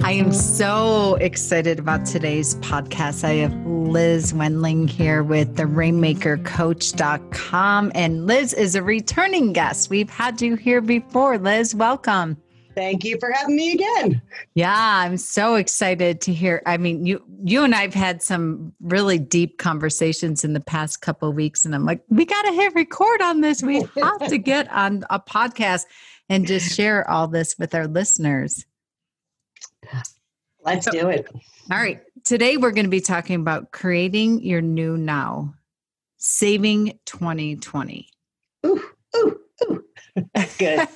I am so excited about today's podcast. I have Liz Wendling here with the rainmakercoach.com. And Liz is a returning guest. We've had you here before. Liz, welcome. Thank you for having me again. Yeah, I'm so excited to hear. I mean, you and I've had some really deep conversations in the past couple of weeks, and I'm like, we got to hit record on this. We have to get on a podcast and just share all this with our listeners. Let's do it. All right. Today, we're going to be talking about creating your new now, saving 2020. Ooh. That's good.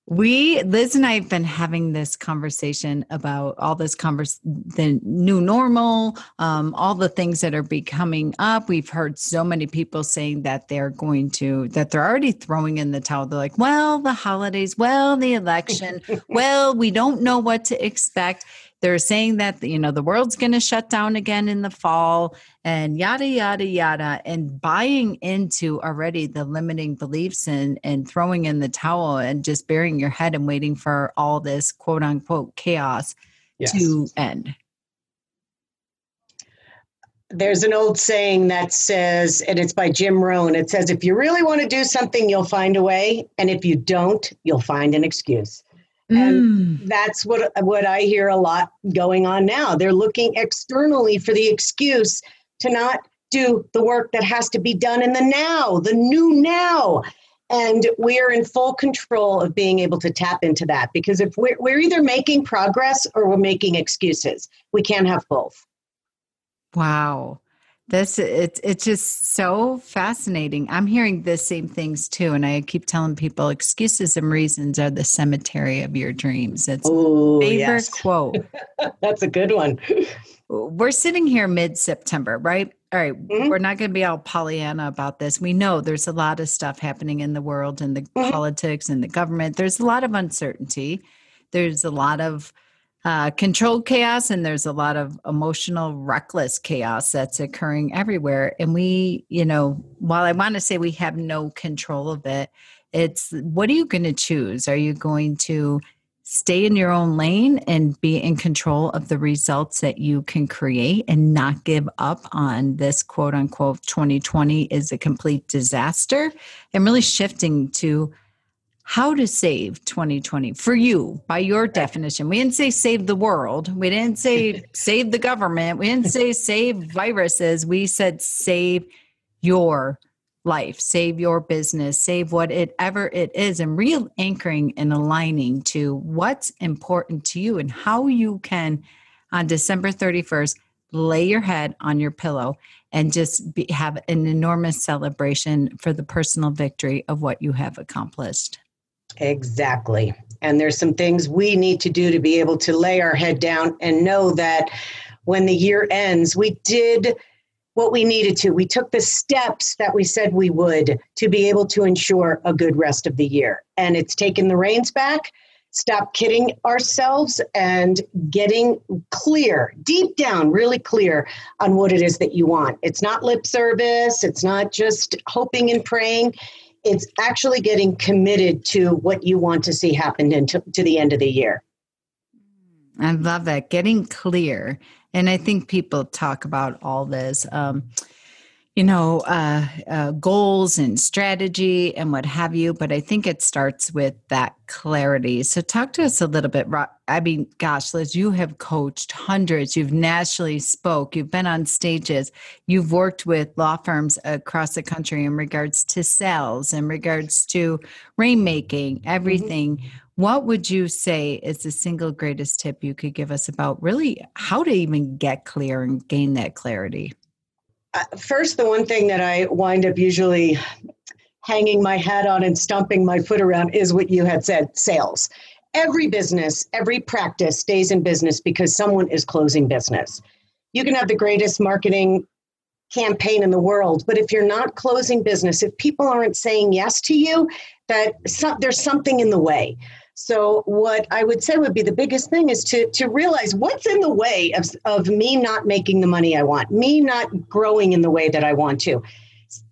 Liz and I have been having this conversation about all this the new normal, all the things that are becoming up. We've heard so many people saying that they're already throwing in the towel. They're like, well, the holidays, well, the election, well, we don't know what to expect. They're saying that, the world's going to shut down again in the fall and yada, yada, yada, and buying into already the limiting beliefs and throwing in the towel and just burying your head and waiting for all this quote unquote chaos to end. There's an old saying that says, and it's by Jim Rohn, it says, if you really want to do something, you'll find a way. And if you don't, you'll find an excuse. And that's what I hear a lot going on now. They're looking externally for the excuse to not do the work that has to be done in the now, the new now. And we're in full control of being able to tap into that, because if we're either making progress or we're making excuses. We can't have both. Wow. It's just so fascinating. I'm hearing the same things too. And I keep telling people excuses and reasons are the cemetery of your dreams. It's my favorite quote. That's a good one. We're sitting here mid-September, right? All right. We're not going to be all Pollyanna about this. We know there's a lot of stuff happening in the world and the politics and the government. There's a lot of uncertainty. There's a lot of controlled chaos, and there's a lot of emotional, reckless chaos that's occurring everywhere. And we, while I want to say we have no control of it, it's what are you going to choose? Are you going to stay in your own lane and be in control of the results that you can create and not give up on this quote unquote 2020 is a complete disaster, and really shifting to how to save 2020 for you by your definition? We didn't say save the world. We didn't say save the government. We didn't say save viruses. We said save your life, save your business, save whatever it is, and real anchoring and aligning to what's important to you and how you can, on December 31st, lay your head on your pillow and just have an enormous celebration for the personal victory of what you have accomplished. Exactly. And there's some things we need to do to be able to lay our head down and know that when the year ends, we did what we needed to. We took the steps that we said we would to be able to ensure a good rest of the year. And it's taken the reins back, stop kidding ourselves, and getting clear, deep down, really clear on what it is that you want. It's not lip service. It's not just hoping and praying. It's actually getting committed to what you want to see happen to the end of the year. I love that. Getting clear. And I think people talk about all this, goals and strategy and what have you. But I think it starts with that clarity. So talk to us a little bit. I mean, gosh, Liz, you have coached hundreds. You've nationally spoke. You've been on stages. You've worked with law firms across the country in regards to sales, in regards to rainmaking, everything. What would you say is the single greatest tip you could give us about really how to even get clear and gain that clarity? First, the one thing that I wind up usually hanging my hat on and stomping my foot around is what you had said, sales. Every business, every practice stays in business because someone is closing business. You can have the greatest marketing campaign in the world, but if you're not closing business, if people aren't saying yes to you, there's something in the way. So what I would say would be the biggest thing is to realize what's in the way of me not making the money I want, me not growing in the way that I want to.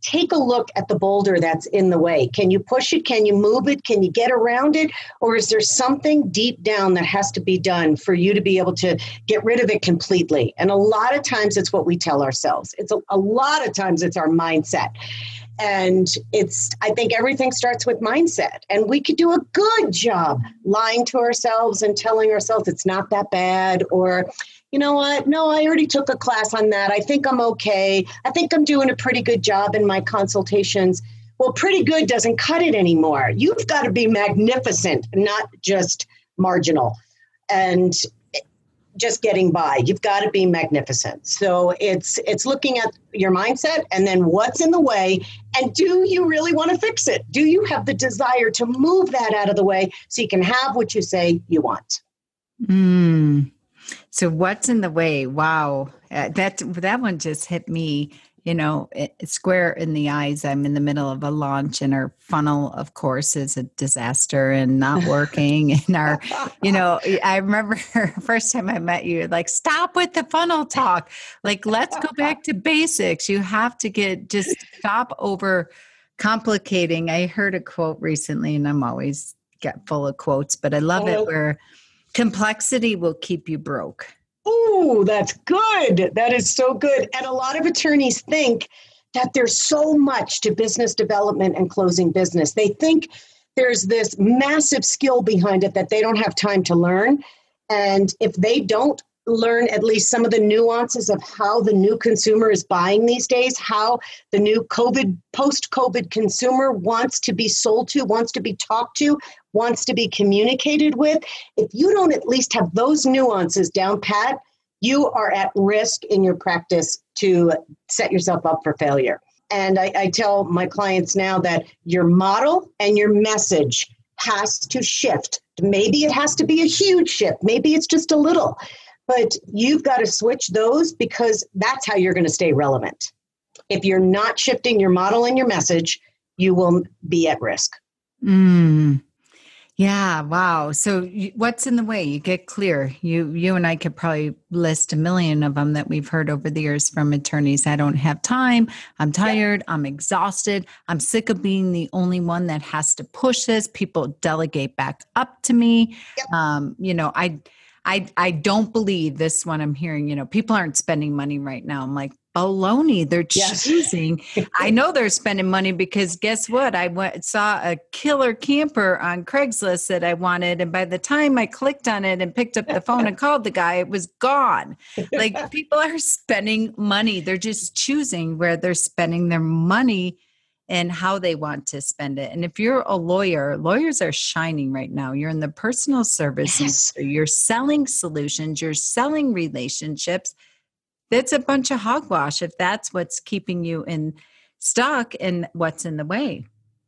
take a look at the boulder that's in the way. Can you push it? Can you move it? Can you get around it? Or is there something deep down that has to be done for you to be able to get rid of it completely? And a lot of times it's what we tell ourselves. It's a lot of times it's our mindset. And I think everything starts with mindset. And we could do a good job lying to ourselves and telling ourselves it's not that bad, or, you know what? No, I already took a class on that. I think I'm okay. I think I'm doing a pretty good job in my consultations. Well, pretty good doesn't cut it anymore. You've got to be magnificent, not just marginal and just getting by. You've got to be magnificent. So it's looking at your mindset and then what's in the way, and do you really want to fix it? Do you have the desire to move that out of the way so you can have what you say you want? So what's in the way? Wow. That one just hit me, square in the eyes. I'm in the middle of a launch and our funnel, of course, is a disaster and not working. And I remember first time I met you, like, stop with the funnel talk. Like, let's go back to basics. You have to just stop over complicating. I heard a quote recently, and I'm always get full of quotes, but I love it, where complexity will keep you broke. Oh, that's good. That is so good. And a lot of attorneys think that there's so much to business development and closing business. They think there's this massive skill behind it that they don't have time to learn. And if they don't learn at least some of the nuances of how the new consumer is buying these days, how the new post-COVID consumer wants to be sold to, wants to be talked to, wants to be communicated with, if you don't at least have those nuances down pat, you are at risk in your practice to set yourself up for failure. And I tell my clients now that your model and your message has to shift. Maybe it has to be a huge shift. Maybe it's just a little. But you've got to switch those, because that's how you're going to stay relevant. If you're not shifting your model and your message, you will be at risk. Yeah. Wow. So what's in the way? You get clear. You and I could probably list a million of them that we've heard over the years from attorneys. I don't have time. I'm tired. Yep. I'm exhausted. I'm sick of being the only one that has to push this. People delegate back up to me. Yep. I don't believe this one I'm hearing, people aren't spending money right now. I'm like, baloney. They're choosing. I know they're spending money because guess what? I saw a killer camper on Craigslist that I wanted. And by the time I clicked on it and picked up the phone and called the guy, it was gone. Like, people are spending money. They're just choosing where they're spending their money and how they want to spend it. And if you're a lawyer, lawyers are shining right now. You're in the personal services. Yes. You're selling solutions. You're selling relationships. That's a bunch of hogwash if that's what's keeping you stuck and what's in the way.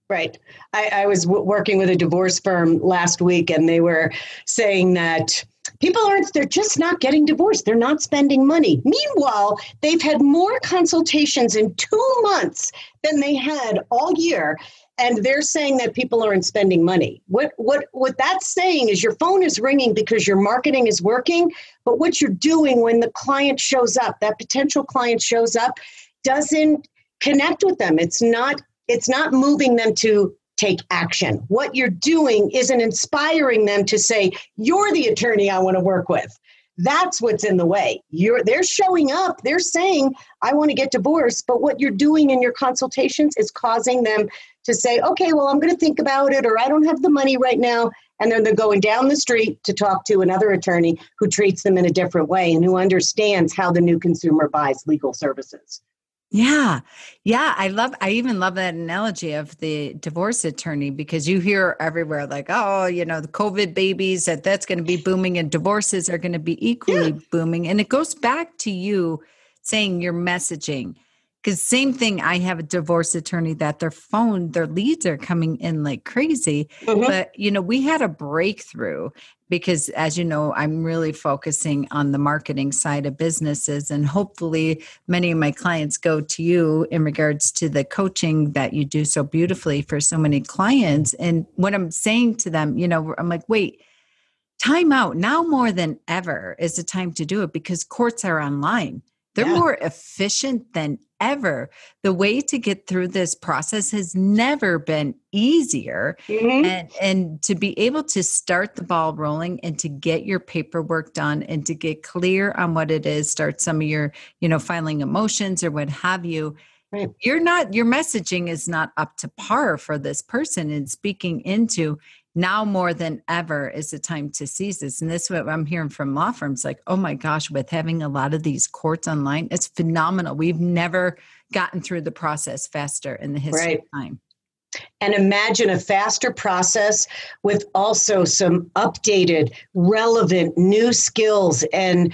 Right. I was working with a divorce firm last week, and they were saying that they're just not getting divorced. They're not spending money. Meanwhile, they've had more consultations in 2 months than they had all year. And they're saying that people aren't spending money. What that's saying is your phone is ringing because your marketing is working, but what you're doing when the client shows up, that potential client shows up, doesn't connect with them. It's not moving them to take action. What you're doing isn't inspiring them to say, you're the attorney I want to work with. That's what's in the way. They're showing up. They're saying, I want to get divorced. But what you're doing in your consultations is causing them to say, okay, well, I'm going to think about it, or I don't have the money right now. And then they're going down the street to talk to another attorney who treats them in a different way and who understands how the new consumer buys legal services. Yeah. Yeah. I even love that analogy of the divorce attorney, because you hear everywhere like, oh, the COVID babies, that's going to be booming and divorces are going to be equally booming. And it goes back to you saying your messaging. Because same thing, I have a divorce attorney that their leads are coming in like crazy. Mm-hmm. But, we had a breakthrough because, as you know, I'm really focusing on the marketing side of businesses. And hopefully many of my clients go to you in regards to the coaching that you do so beautifully for so many clients. And what I'm saying to them, I'm like, wait, time out. Now more than ever is the time to do it because courts are online. They're more efficient than ever. The way to get through this process has never been easier. And to be able to start the ball rolling and to get your paperwork done and to get clear on what it is, start some of your, filing emotions or what have you. Right. Your messaging is not up to par for this person, and speaking into now more than ever is the time to seize this. And this is what I'm hearing from law firms, like, oh my gosh, with having a lot of these courts online, it's phenomenal. We've never gotten through the process faster in the history of time. And imagine a faster process with also some updated, relevant new skills and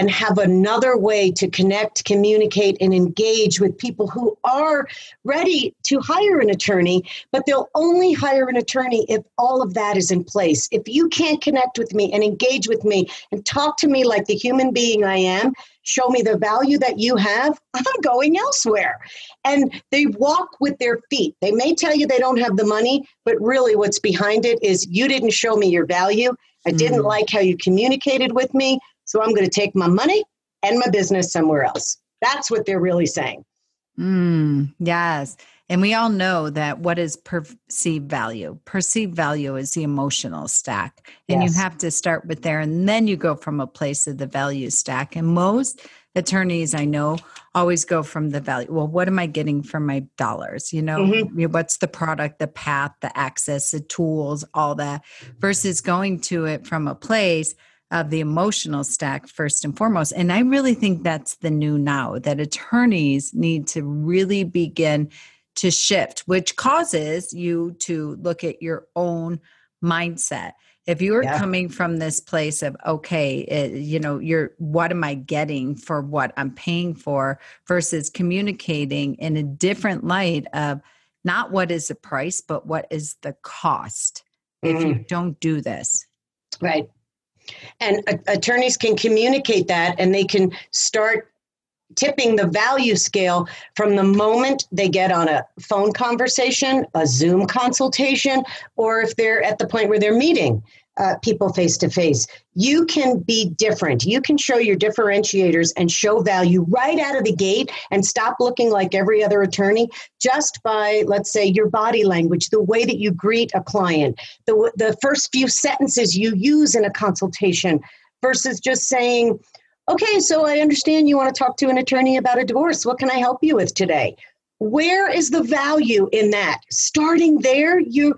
have another way to connect, communicate, and engage with people who are ready to hire an attorney, but they'll only hire an attorney if all of that is in place. If you can't connect with me and engage with me and talk to me like the human being I am, show me the value that you have, I'm going elsewhere. And they walk with their feet. They may tell you they don't have the money, but really what's behind it is you didn't show me your value. I didn't like how you communicated with me. So I'm going to take my money and my business somewhere else. That's what they're really saying. Yes. And we all know that what is perceived value? Perceived value is the emotional stack. And you have to start with there. And then you go from a place of the value stack. And most attorneys I know always go from the value. Well, what am I getting for my dollars? What's the product, the path, the access, the tools, all that, versus going to it from a place of the emotional stack first and foremost. And I really think that's the new now, that attorneys need to really begin to shift, which causes you to look at your own mindset. If you are coming from this place of, okay, what am I getting for what I'm paying for, versus communicating in a different light of not what is the price, but what is the cost if you don't do this. Right. And attorneys can communicate that, and they can start tipping the value scale from the moment they get on a phone conversation, a Zoom consultation, or if they're at the point where they're meeting people face to face. You can be different. You can show your differentiators and show value right out of the gate and stop looking like every other attorney just by, let's say, your body language, the way that you greet a client, the first few sentences you use in a consultation, versus just saying, okay, so I understand you want to talk to an attorney about a divorce. What can I help you with today? Where is the value in that? Starting there, you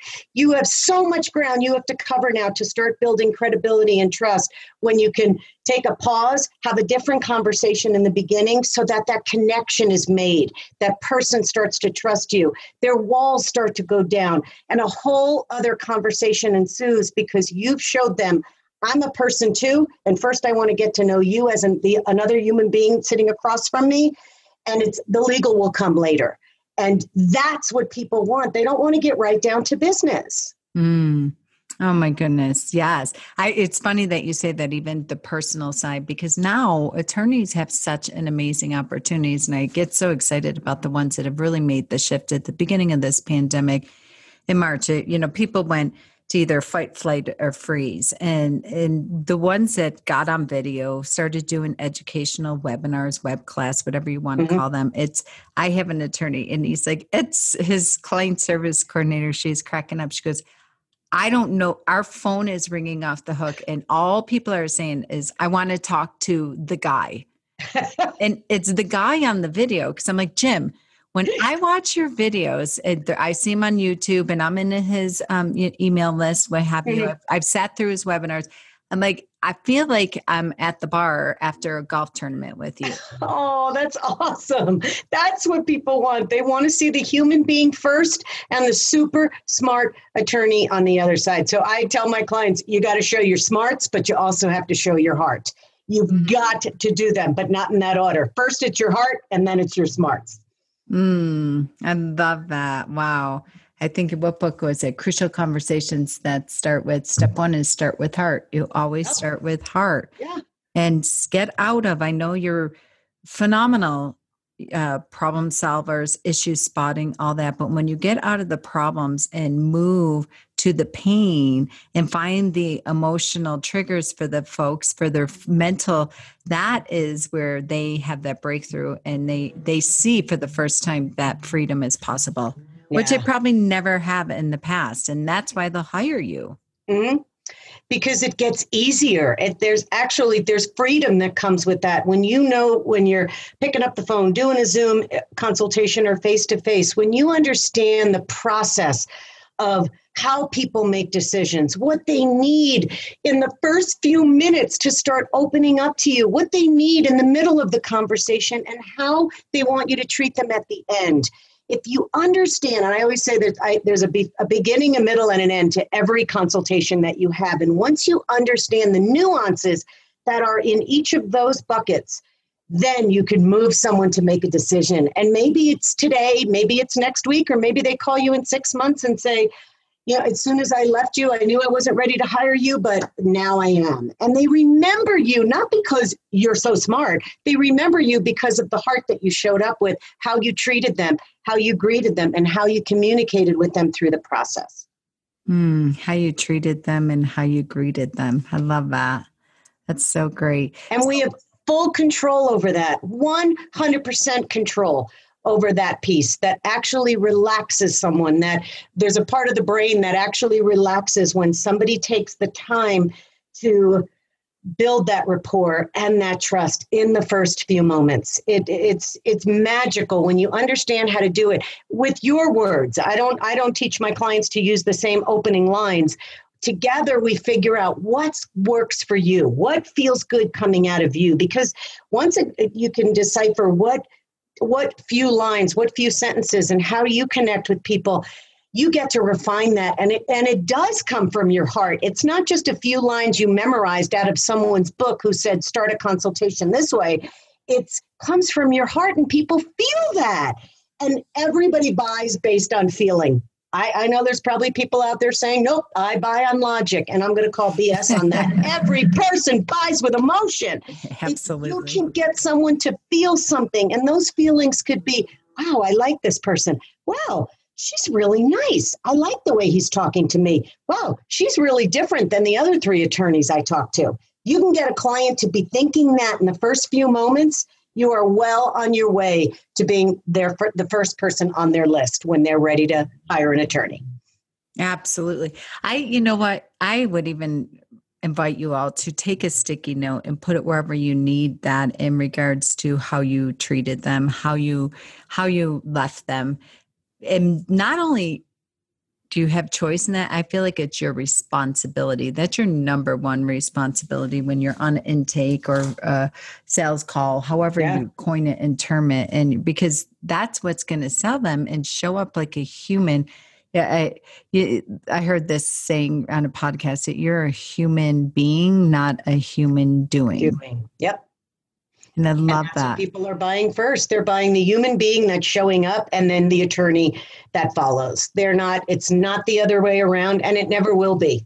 have so much ground you have to cover now to start building credibility and trust, when you can take a pause, have a different conversation in the beginning so that that connection is made. That person starts to trust you. Their walls start to go down, and a whole other conversation ensues because you've showed them, I'm a person too, and first I want to get to know you as another human being sitting across from me. And the legal will come later. And that's what people want. They don't want to get right down to business. Oh my goodness. Yes. It's funny that you say that, even the personal side, because now attorneys have such an amazing opportunities. And I get so excited about the ones that have really made the shift at the beginning of this pandemic in March. People went to either fight, flight, or freeze. And the ones that got on video started doing educational webinars, web class, whatever you want to call them. I have an attorney, and he's like, it's his client service coordinator. She's cracking up. She goes, I don't know. Our phone is ringing off the hook, and all people are saying is, I want to talk to the guy. And it's the guy on the video. Cause I'm like, Jim, when I watch your videos, I see him on YouTube, and I'm in his email list, what have you. I've sat through his webinars. I'm like, I feel like I'm at the bar after a golf tournament with you. Oh, that's awesome. That's what people want. They want to see the human being first and the super smart attorney on the other side. So I tell my clients, you got to show your smarts, but you also have to show your heart. You've got to do them, but not in that order. First, it's your heart, and then it's your smarts. I love that. Wow. I think, what book was it? Crucial Conversations that start with, step one is start with heart. You always start with heart. Yeah. And get out of, I know you're phenomenal problem solvers, issue spotting, all that. But when you get out of the problems and move to the pain and find the emotional triggers for the folks, for their mental, that is where they have that breakthrough, and they see for the first time that freedom is possible, which they probably never have in the past. And that's why they'll hire you. Mm-hmm. Because it gets easier. There's freedom that comes with that. When you're picking up the phone, doing a Zoom consultation or face-to-face, when you understand the process of how people make decisions, what they need in the first few minutes to start opening up to you, what they need in the middle of the conversation, and how they want you to treat them at the end. If you understand, and I always say that there's a beginning, a middle, and an end to every consultation that you have. And once you understand the nuances that are in each of those buckets, then you can move someone to make a decision. And maybe it's today, maybe it's next week, or maybe they call you in 6 months and say, as soon as I left you, I knew I wasn't ready to hire you, but now I am. And they remember you, not because you're so smart. They remember you because of the heart that you showed up with, how you treated them, how you greeted them, and how you communicated with them through the process. How you treated them and how you greeted them. I love that. That's so great. And we have full control over that, 100% control over that piece that actually relaxes someone, that there's a part of the brain that actually relaxes when somebody takes the time to build that rapport and that trust in the first few moments. It's magical when you understand how to do it with your words. I don't teach my clients to use the same opening lines. Together, we figure out what works for you, what feels good coming out of you, because once you can decipher what few lines, what few sentences, and how do you connect with people, you get to refine that. And it does come from your heart. It's not just a few lines you memorized out of someone's book who said, start a consultation this way. It comes from your heart, and people feel that. And everybody buys based on feeling. I know there's probably people out there saying, nope, I buy on logic, and I'm going to call BS on that. Every person buys with emotion. Absolutely. If you can get someone to feel something, and those feelings could be, wow, I like this person. Wow, she's really nice. I like the way he's talking to me. Wow, she's really different than the other 3 attorneys I talked to. You can get a client to be thinking that in the first few moments, you are well on your way to being the first person on their list when they're ready to hire an attorney. Absolutely. You know what? I would even invite you all to take a sticky note and put it wherever you need that in regards to how you treated them, how you left them. And not only do you have choice in that, I feel like it's your responsibility. That's your number one responsibility when you're on intake or a sales call, however you coin it and term it. And because that's what's going to sell them and show up like a human. Yeah, I heard this saying on a podcast that you're a human being, not a human doing. Yep. And I love that's that. What people are buying first. They're buying the human being that's showing up, and then the attorney that follows. It's not the other way around, and it never will be.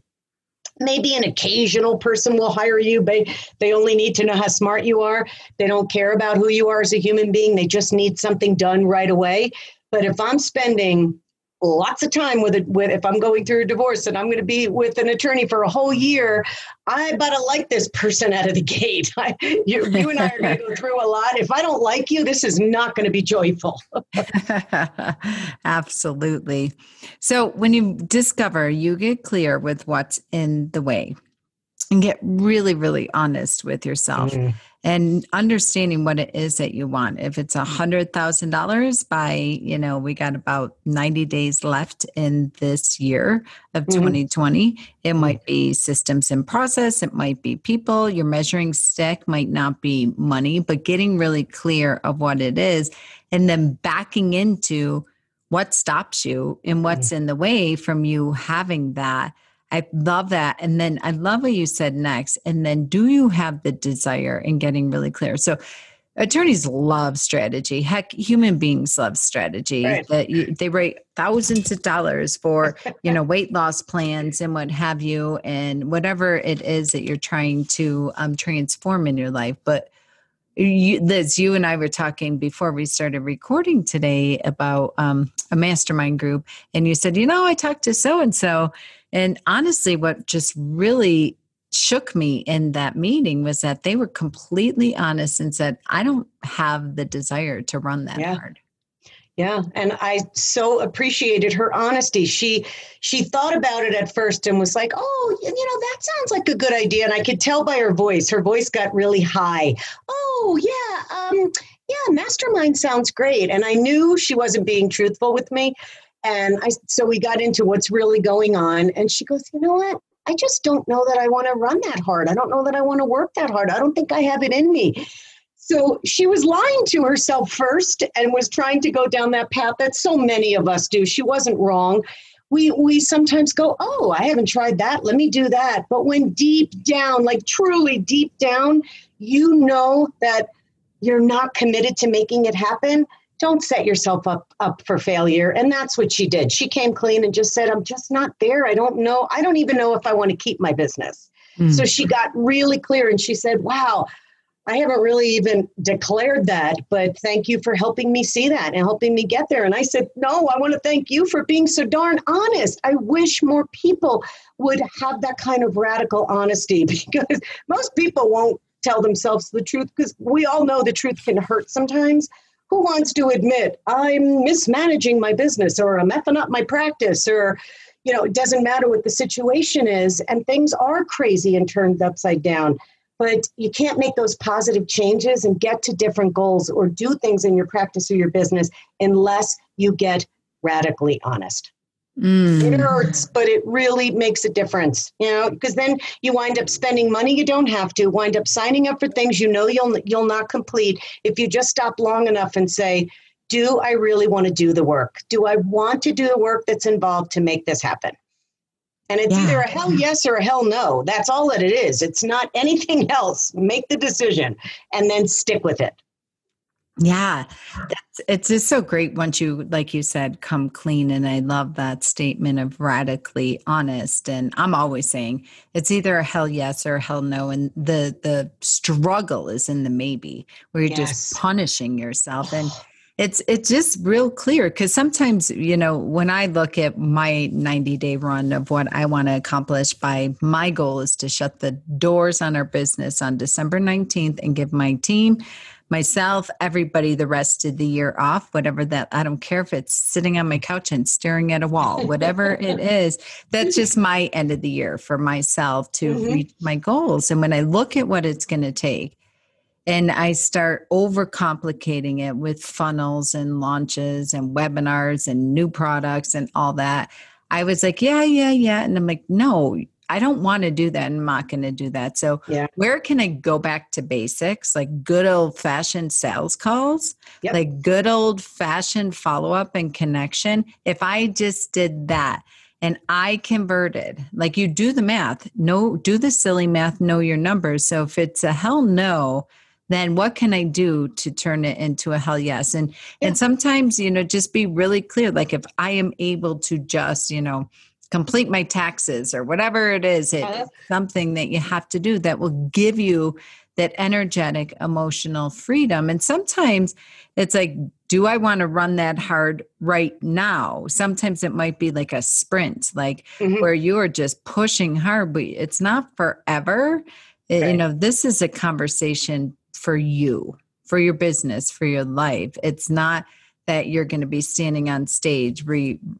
Maybe an occasional person will hire you, but they only need to know how smart you are. They don't care about who you are as a human being. They just need something done right away. But if I'm spending lots of time with if I'm going through a divorce and I'm going to be with an attorney for a whole year, I better like this person out of the gate. You and I are going to go through a lot. If I don't like you, this is not going to be joyful. Absolutely. So when you discover, you get clear with what's in the way and get really, really honest with yourself and understanding what it is that you want. If it's $100,000 by, we got about 90 days left in this year of 2020, it might be systems and process. It might be people. Your measuring stick might not be money, but getting really clear of what it is and then backing into what stops you and what's in the way from you having that. I love that. And then I love what you said next. And then do you have the desire in getting really clear? So attorneys love strategy. Heck, human beings love strategy. Right. They write thousands of dollars for, weight loss plans and what have you, and whatever it is that you're trying to transform in your life. But Liz, you and I were talking before we started recording today about a mastermind group. And you said, I talked to so-and-so. And honestly, what just really shook me in that meeting was that they were completely honest and said, I don't have the desire to run that hard. Yeah. And I so appreciated her honesty. She thought about it at first and was like, oh, that sounds like a good idea. And I could tell by her voice got really high. Oh, yeah, mastermind sounds great. And I knew she wasn't being truthful with me. And so we got into what's really going on. And she goes, you know what? I just don't know that I want to run that hard. I don't know that I want to work that hard. I don't think I have it in me. So she was lying to herself first and was trying to go down that path that so many of us do. She wasn't wrong. We sometimes go, oh, I haven't tried that. Let me do that. But when deep down, like truly deep down, you know that you're not committed to making it happen, don't set yourself up for failure. And that's what she did. She came clean and just said, I'm just not there. I don't know. I don't even know if I want to keep my business. So she got really clear and she said, wow, I haven't really even declared that, but thank you for helping me see that and helping me get there. And I said, no, I want to thank you for being so darn honest. I wish more people would have that kind of radical honesty, because most people won't tell themselves the truth, because we all know the truth can hurt sometimes. Who wants to admit I'm mismanaging my business, or I'm effing up my practice, or it doesn't matter what the situation is, and things are crazy and turned upside down. But you can't make those positive changes and get to different goals or do things in your practice or your business unless you get radically honest. It hurts, but it really makes a difference, because then you wind up spending money you don't have to, wind up signing up for things you'll not complete if you just stop long enough and say, do I really want to do the work? Do I want to do the work that's involved to make this happen? And it's either a hell yes or a hell no. That's all that it is. It's not anything else. Make the decision and then stick with it. Yeah, it's just so great once you, like you said, come clean. And I love that statement of radically honest. And I'm always saying it's either a hell yes or a hell no. And the struggle is in the maybe, where you're just punishing yourself. And it's just real clear, because sometimes, when I look at my 90-day run of what I want to accomplish my goal is to shut the doors on our business on December 19th and give my team, myself, everybody the rest of the year off, whatever that, I don't care if it's sitting on my couch and staring at a wall, whatever it is, that's just my end of the year for myself to reach my goals. And when I look at what it's going to take, and I start overcomplicating it with funnels and launches and webinars and new products and all that, I was like, yeah. And I'm like, no, I don't want to do that. I'm not going to do that. So where can I go back to basics, like good old fashioned sales calls, like good old fashioned follow-up and connection? If I just did that and I converted, like you do the math, do the silly math, know your numbers. So if it's a hell no, then what can I do to turn it into a hell yes? And sometimes, just be really clear. Like if I am able to just, complete my taxes or whatever it is, it's something that you have to do that will give you that energetic, emotional freedom. And sometimes it's like, do I want to run that hard right now? Sometimes it might be like a sprint, like where you are just pushing hard, but it's not forever. Right. This is a conversation for you, for your business, for your life. It's not that you're going to be standing on stage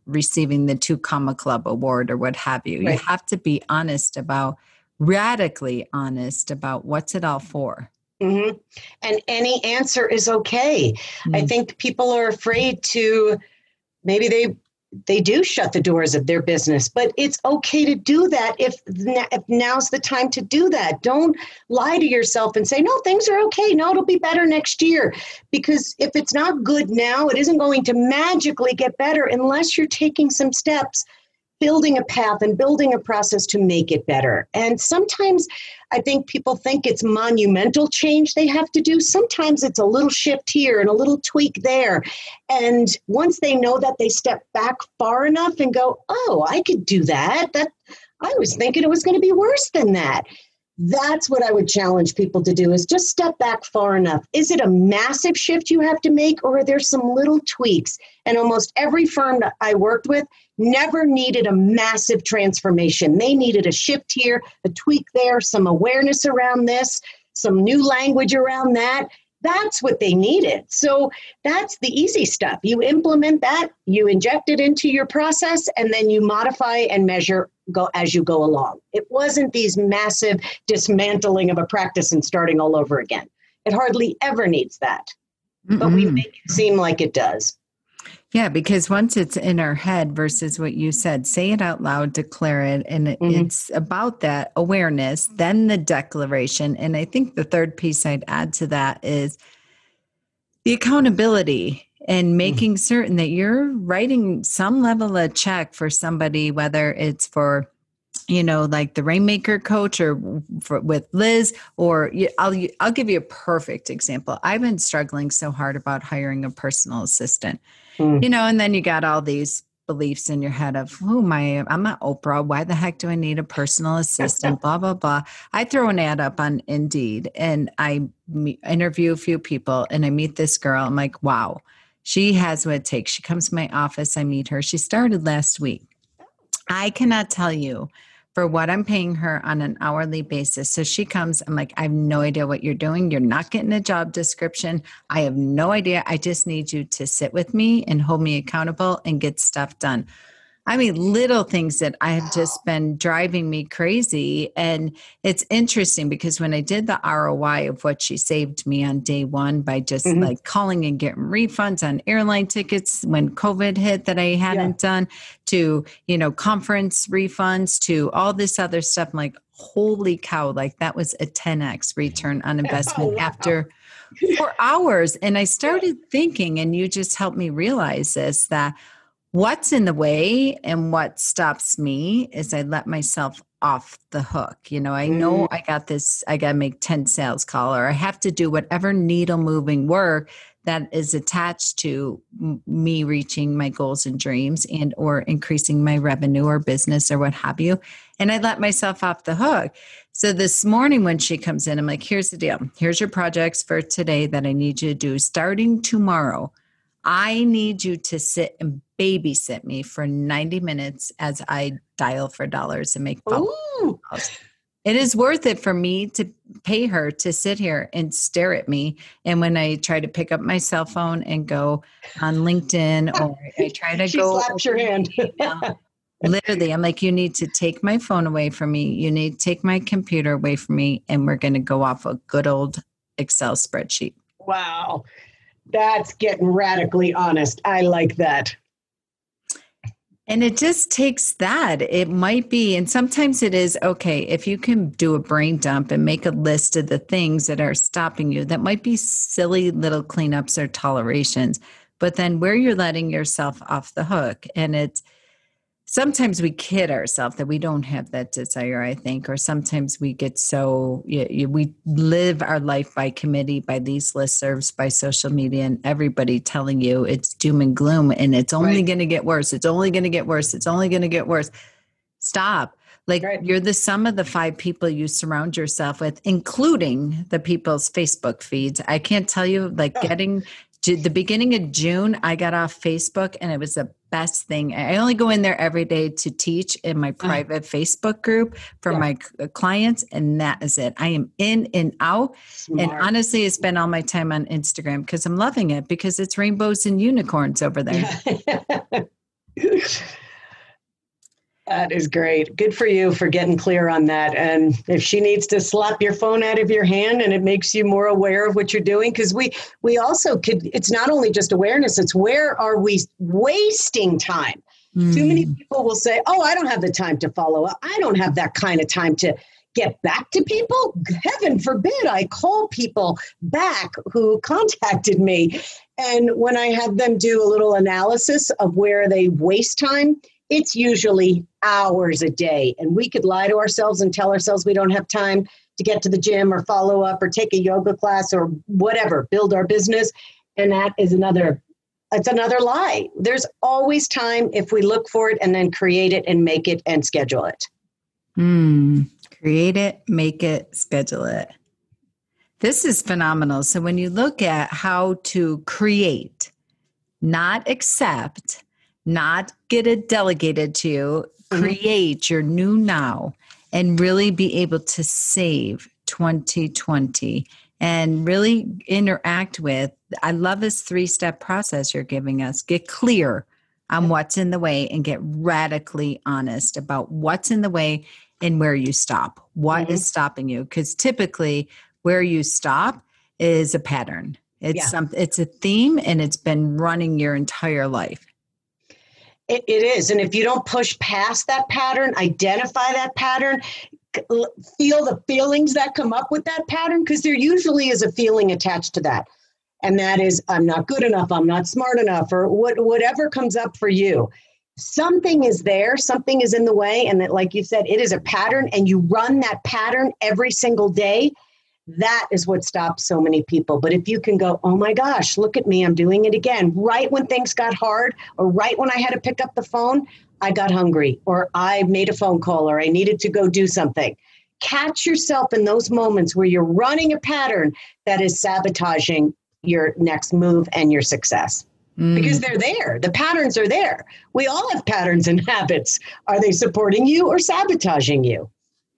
receiving the 2 Comma Club award or what have you. Right. You have to be radically honest about what's it all for. And any answer is okay. I think people are afraid to, maybe they do shut the doors of their business, but it's okay to do that if now's the time to do that. Don't lie to yourself and say, no, things are okay. No, it'll be better next year. Because if it's not good now, it isn't going to magically get better unless you're taking some steps, building a path and building a process to make it better. And sometimes I think people think it's monumental change they have to do. Sometimes it's a little shift here and a little tweak there. And once they know that, they step back far enough and go, oh, I could do that. I was thinking it was going to be worse than that. That's what I would challenge people to do, is just step back far enough. Is it a massive shift you have to make, or are there some little tweaks? And almost every firm that I worked with never needed a massive transformation. They needed a shift here, a tweak there, some awareness around this, some new language around that. That's what they needed. So that's the easy stuff. You implement that, you inject it into your process, and then you modify and measure as you go along. It wasn't these massive dismantling of a practice and starting all over again. It hardly ever needs that. But we make it seem like it does. Yeah, because once it's in our head versus what you said, say it out loud, declare it. And it's about that awareness, then the declaration. And I think the third piece I'd add to that is the accountability and making certain that you're writing some level of check for somebody, whether it's for, like the Rainmaker coach or with Liz, or I'll give you a perfect example. I've been struggling so hard about hiring a personal assistant. And then you got all these beliefs in your head of who am I? I'm not Oprah. Why the heck do I need a personal assistant? Blah, blah, blah. I throw an ad up on Indeed and I interview a few people and I meet this girl. I'm like, wow, she has what it takes. She comes to my office. I meet her. She started last week. I cannot tell you for what I'm paying her on an hourly basis. So she comes, I'm like, I have no idea what you're doing. You're not getting a job description. I have no idea. I just need you to sit with me and hold me accountable and get stuff done. I mean, little things that I have just been driving me crazy. And it's interesting because when I did the ROI of what she saved me on day one by just like calling and getting refunds on airline tickets when COVID hit that I hadn't done, to, conference refunds, to all this other stuff. I'm like, holy cow, like that was a 10x return on investment after 4 hours. And I started thinking, and you just helped me realize this, that what's in the way and what stops me is I let myself off the hook. I know I got to make 10 sales calls, or I have to do whatever needle moving work that is attached to me reaching my goals and dreams and or increasing my revenue or business or what have you. And I let myself off the hook. So this morning when she comes in, I'm like, here's the deal. Here's your projects for today that I need you to do. Starting tomorrow, I need you to sit and babysit me for 90 minutes as I dial for dollars and make phone calls. It is worth it for me to pay her to sit here and stare at me. And when I try to pick up my cell phone and go on LinkedIn, or I try to she go. She slaps your hand. Literally, I'm like, you need to take my phone away from me. You need to take my computer away from me. And we're going to go off a good old Excel spreadsheet. Wow. That's getting radically honest. I like that. And it just takes that. It might be, and sometimes it is, okay, if you can do a brain dump and make a list of the things that are stopping you, that might be silly little cleanups or tolerations, but then where you're letting yourself off the hook. And it's, sometimes we kid ourselves that we don't have that desire, I think, or sometimes we get so, we live our life by committee, by these listservs, by social media, and everybody telling you it's doom and gloom and it's only going to get worse. It's only going to get worse. It's only going to get worse. Stop. Like you're the sum of the 5 people you surround yourself with, including the people's Facebook feeds. I can't tell you, getting to the beginning of June, I got off Facebook and it was the best thing. I only go in there every day to teach in my private Facebook group for my clients. And that is it. I am in and out. Smart. And honestly, I spend all my time on Instagram because I'm loving it because it's rainbows and unicorns over there. That is great. Good for you for getting clear on that. And if she needs to slap your phone out of your hand and it makes you more aware of what you're doing, because we also could, it's not only just awareness, it's where are we wasting time? Too many people will say, oh, I don't have the time to follow up. I don't have that kind of time to get back to people. Heaven forbid I call people back who contacted me. And when I have them do a little analysis of where they waste time, it's usually hours a day. And we could lie to ourselves and tell ourselves we don't have time to get to the gym or follow up or take a yoga class or whatever, build our business. And that is another lie. There's always time if we look for it and then create it and make it and schedule it. Create it, make it, schedule it. This is phenomenal. So when you look at how to create, not accept, not get it delegated to you, create your new now and really be able to save 2020 and really interact with. I love this 3-step process you're giving us. Get clear on what's in the way and get radically honest about what's in the way and where you stop. What is stopping you? Because typically where you stop is a pattern. It's a theme and it's been running your entire life. It is. And if you don't push past that pattern, identify that pattern, feel the feelings that come up with that pattern, because there usually is a feeling attached to that. And that is, I'm not good enough, I'm not smart enough, or whatever comes up for you. Something is there, something is in the way. And that, like you said, it is a pattern, and you run that pattern every single day. That is what stops so many people. But if you can go, oh my gosh, look at me, I'm doing it again. Right when things got hard, or right when I had to pick up the phone, I got hungry, or I made a phone call, or I needed to go do something. Catch yourself in those moments where you're running a pattern that is sabotaging your next move and your success. Because they're there. The patterns are there. We all have patterns and habits. Are they supporting you or sabotaging you?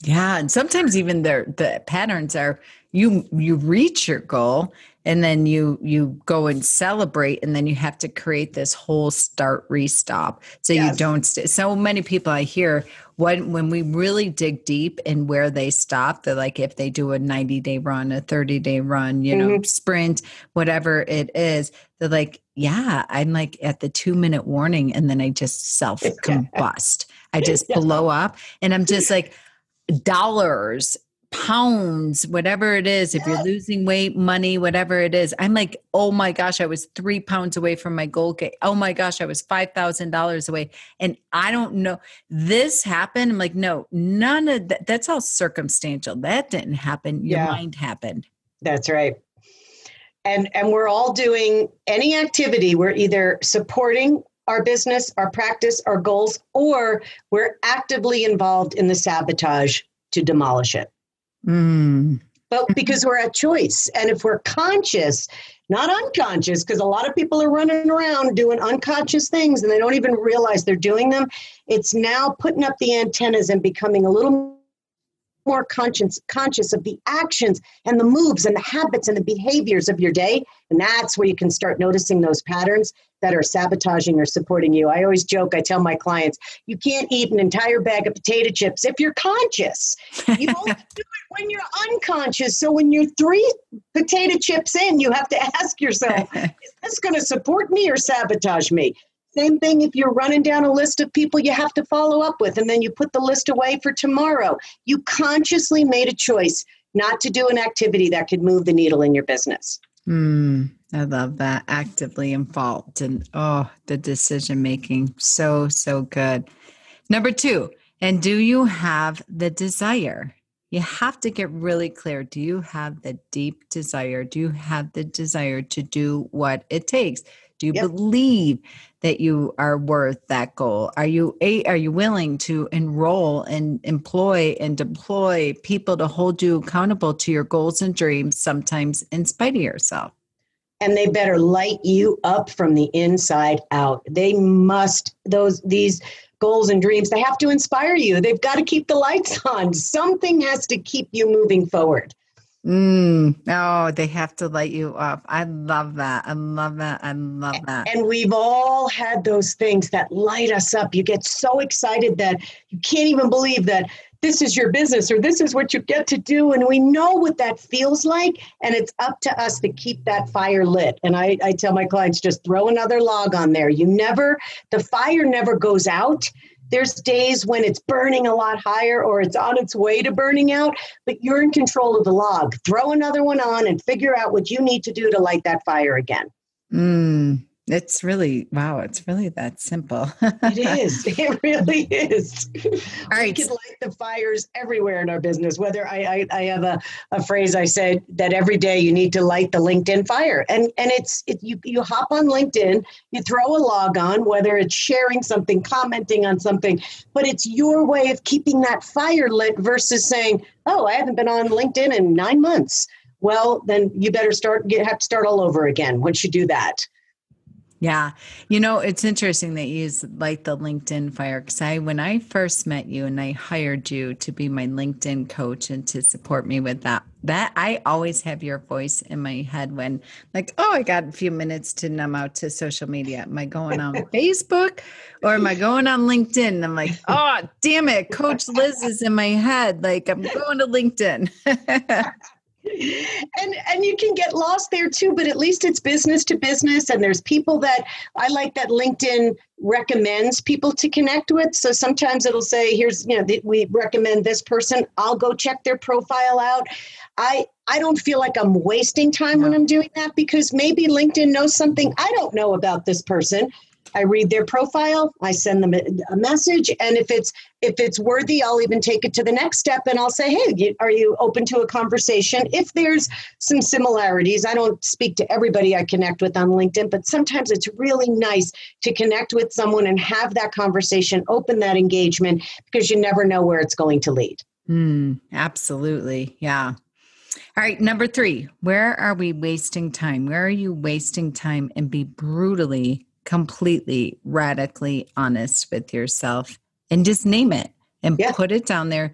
Yeah, and sometimes even the patterns are you reach your goal and then you go and celebrate, and then you have to create this whole start restop so you don't stay. So many people I hear when we really dig deep in where they stop, they're like, if they do a 90-day run, a 30-day run, sprint, whatever it is, they're like, yeah, I'm like at the 2-minute warning, and then I just self combust. I just blow up, and I'm just like, dollars, pounds, whatever it is, if you're losing weight, money, whatever it is, I'm like, oh my gosh, I was 3 pounds away from my goal. Oh my gosh, I was $5,000 away. And I don't know, this happened. I'm like, no, none of that. That's all circumstantial. That didn't happen. Your mind happened. That's right. And we're all doing any activity. We're either supporting our business, our practice, our goals, or we're actively involved in the sabotage to demolish it. But because we're at choice. And if we're conscious, not unconscious, because a lot of people are running around doing unconscious things and they don't even realize they're doing them. It's now putting up the antennas and becoming a little more conscious of the actions and the moves and the habits and the behaviors of your day. And that's where you can start noticing those patterns that are sabotaging or supporting you. I always joke, I tell my clients, you can't eat an entire bag of potato chips if you're conscious. You only do it when you're unconscious. So when you're 3 potato chips in, you have to ask yourself, is this going to support me or sabotage me? Same thing if you're running down a list of people you have to follow up with, and then you put the list away for tomorrow. You consciously made a choice not to do an activity that could move the needle in your business. I love that. Actively involved, and the decision making. So good. Number 2, and do you have the desire? You have to get really clear. Do you have the deep desire? Do you have the desire to do what it takes? Do you believe that you are worth that goal? Are you willing to enroll and employ and deploy people to hold you accountable to your goals and dreams, sometimes in spite of yourself? And they better light you up from the inside out. They must, these goals and dreams, they have to inspire you. They've got to keep the lights on. Something has to keep you moving forward. Oh, they have to light you up. I love that. I love that. I love that. And we've all had those things that light us up. You get so excited that you can't even believe that this is your business or this is what you get to do. And we know what that feels like. And it's up to us to keep that fire lit. And I tell my clients, just throw another log on there. The fire never goes out. There's days when it's burning a lot higher or it's on its way to burning out, but you're in control of the log. Throw another one on and figure out what you need to do to light that fire again. It's really, wow, it's really that simple. It is. It really is. All We right. can light the fires everywhere in our business. Whether I have a phrase I said that every day you need to light the LinkedIn fire. And you hop on LinkedIn, you throw a log on, whether it's sharing something, commenting on something, but it's your way of keeping that fire lit versus saying, oh, I haven't been on LinkedIn in 9 months. Well, then you better have to start all over again once you do that. Yeah. It's interesting that you use like the LinkedIn fire because when I first met you and I hired you to be my LinkedIn coach and to support me with that I always have your voice in my head when like, oh, I got a few minutes to numb out to social media. Am I going on Facebook or am I going on LinkedIn? And I'm like, oh, damn it. Coach Liz is in my head. Like I'm going to LinkedIn. And you can get lost there too, but at least it's business to business, and there's people that I like that LinkedIn recommends people to connect with. So sometimes it'll say, here's, we recommend this person. I'll go check their profile out. I don't feel like I'm wasting time when I'm doing that because maybe LinkedIn knows something I don't know about this person. I read their profile, I send them a message, and if it's worthy, I'll even take it to the next step and I'll say, hey, are you open to a conversation? If there's some similarities, I don't speak to everybody I connect with on LinkedIn, but sometimes it's really nice to connect with someone and have that conversation, open that engagement, because you never know where it's going to lead. Absolutely. Yeah. All right. Number 3, where are we wasting time? Where are you wasting time? And be brutally, completely, radically honest with yourself and just name it and put it down there.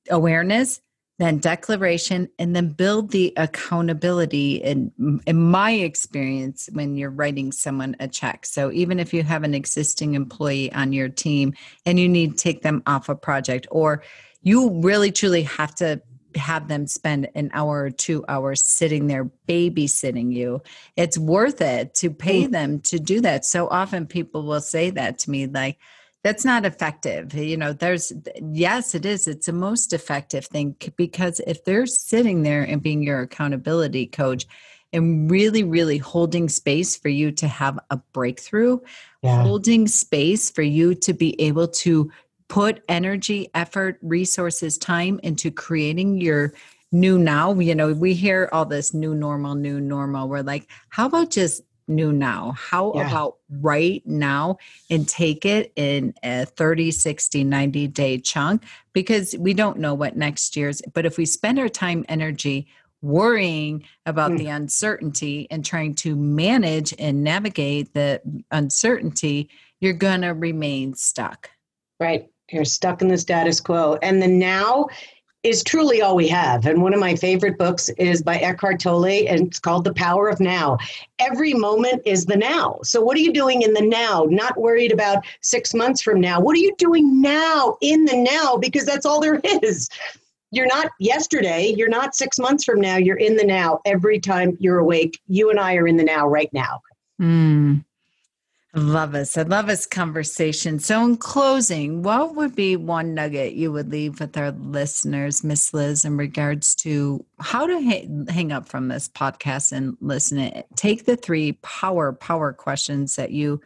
Awareness, then declaration, and then build the accountability. And in my experience, when you're writing someone a check. So even if you have an existing employee on your team and you need to take them off a project, or you really truly have to have them spend an hour or 2 hours sitting there babysitting you, it's worth it to pay them to do that. So often people will say that to me, like, that's not effective. Yes, it is. It's the most effective thing because if they're sitting there and being your accountability coach and really, really holding space for you to have a breakthrough, holding space for you to be able to put energy, effort, resources, time into creating your new now. We hear all this new normal. We're like, how about just new now? How about right now and take it in a 30, 60, 90-day chunk? Because we don't know what next year's, but if we spend our time, energy worrying about the uncertainty and trying to manage and navigate the uncertainty, you're going to remain stuck. Right. You're stuck in the status quo. And the now is truly all we have. And one of my favorite books is by Eckhart Tolle, and it's called The Power of Now. Every moment is the now. So what are you doing in the now? Not worried about 6 months from now. What are you doing now in the now? Because that's all there is. You're not yesterday. You're not 6 months from now. You're in the now. Every time you're awake, you and I are in the now right now. I love this conversation. So in closing, what would be one nugget you would leave with our listeners, Miss Liz, in regards to how to hang up from this podcast and listen it? Take the 3 power questions that you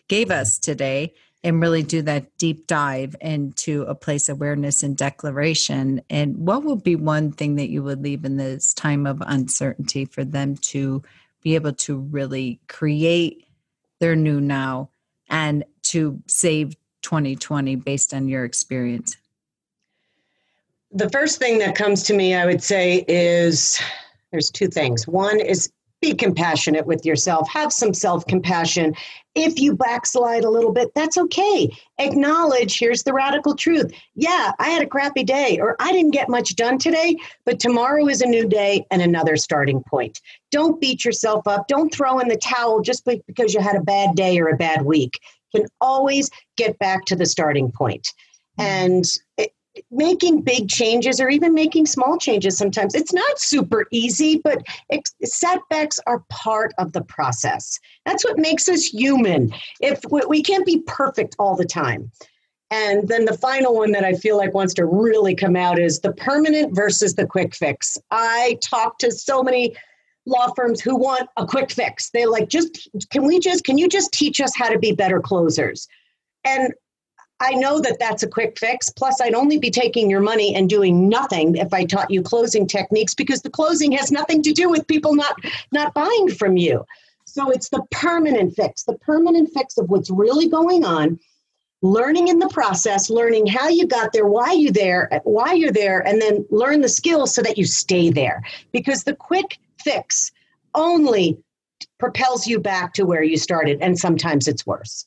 gave us today and really do that deep dive into a place of awareness and declaration. And what would be one thing that you would leave in this time of uncertainty for them to be able to really create their new now and to save 2020 based on your experience? The first thing that comes to me, I would say, is there's 2 things. One is be compassionate with yourself. Have some self-compassion. If you backslide a little bit, that's okay. Acknowledge, here's the radical truth. Yeah, I had a crappy day, or I didn't get much done today, but tomorrow is a new day and another starting point. Don't beat yourself up. Don't throw in the towel just because you had a bad day or a bad week. You can always get back to the starting point. And making big changes or even making small changes sometimes, it's not super easy, but setbacks are part of the process. That's what makes us human. If we can't be perfect all the time. And then the final one that I feel like wants to really come out is the permanent versus the quick fix. I talk to so many law firms who want a quick fix. They're like, can you just teach us how to be better closers? And I know that that's a quick fix. Plus, I'd only be taking your money and doing nothing if I taught you closing techniques, because the closing has nothing to do with people not buying from you. So it's the permanent fix of what's really going on, learning in the process, learning how you got there, why you're there, and then learn the skills so that you stay there. Because the quick fix only propels you back to where you started, and sometimes it's worse.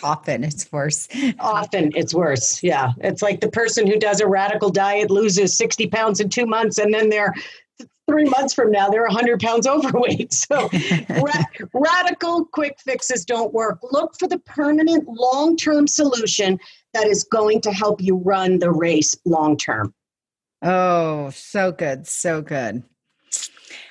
Often it's worse. Often it's worse. Yeah. It's like the person who does a radical diet, loses 60 pounds in 2 months, and then they're 3 months from now, they're 100 pounds overweight. So radical quick fixes don't work. Look for the permanent long-term solution that is going to help you run the race long-term. Oh, so good. So good.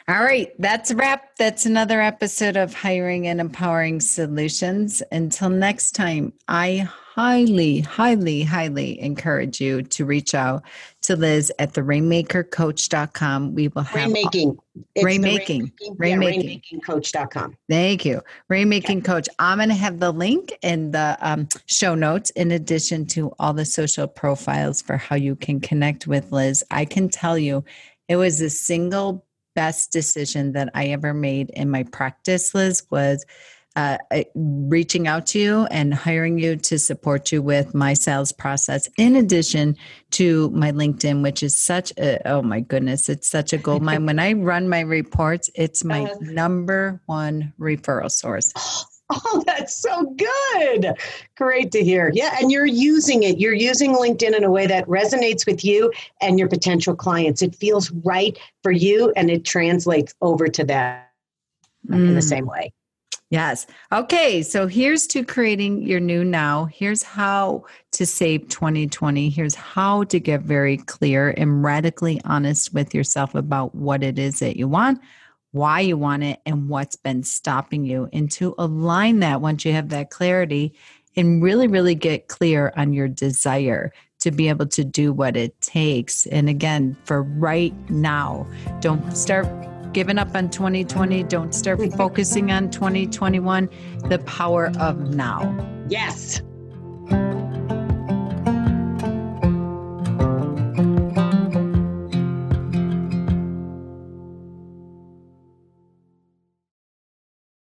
All right. That's a wrap. That's another episode of Hiring and Empowering Solutions. Until next time, I highly, highly, highly encourage you to reach out to Liz at the rainmakercoach.com. We will have rainmakingcoach.com. Thank you. Rainmaking Coach. I'm going to have the link in the show notes, in addition to all the social profiles for how you can connect with Liz. I can tell you it was the single best decision that I ever made in my practice, Liz, was reaching out to you and hiring you to support you with my sales process, in addition to my LinkedIn, which is oh my goodness, it's such a gold mine. When I run my reports, it's my number one referral source. Oh, that's so good. Great to hear. Yeah. And you're using it. You're using LinkedIn in a way that resonates with you and your potential clients. It feels right for you, and it translates over to them in the same way. Yes. Okay. So here's to creating your new now. Here's how to save 2020. Here's how to get very clear and radically honest with yourself about what it is that you want, why you want it, and what's been stopping you, and to align that once you have that clarity and really, really get clear on your desire to be able to do what it takes. And again, for right now, don't start giving up on 2020. Don't start focusing on 2021. The power of now. Yes.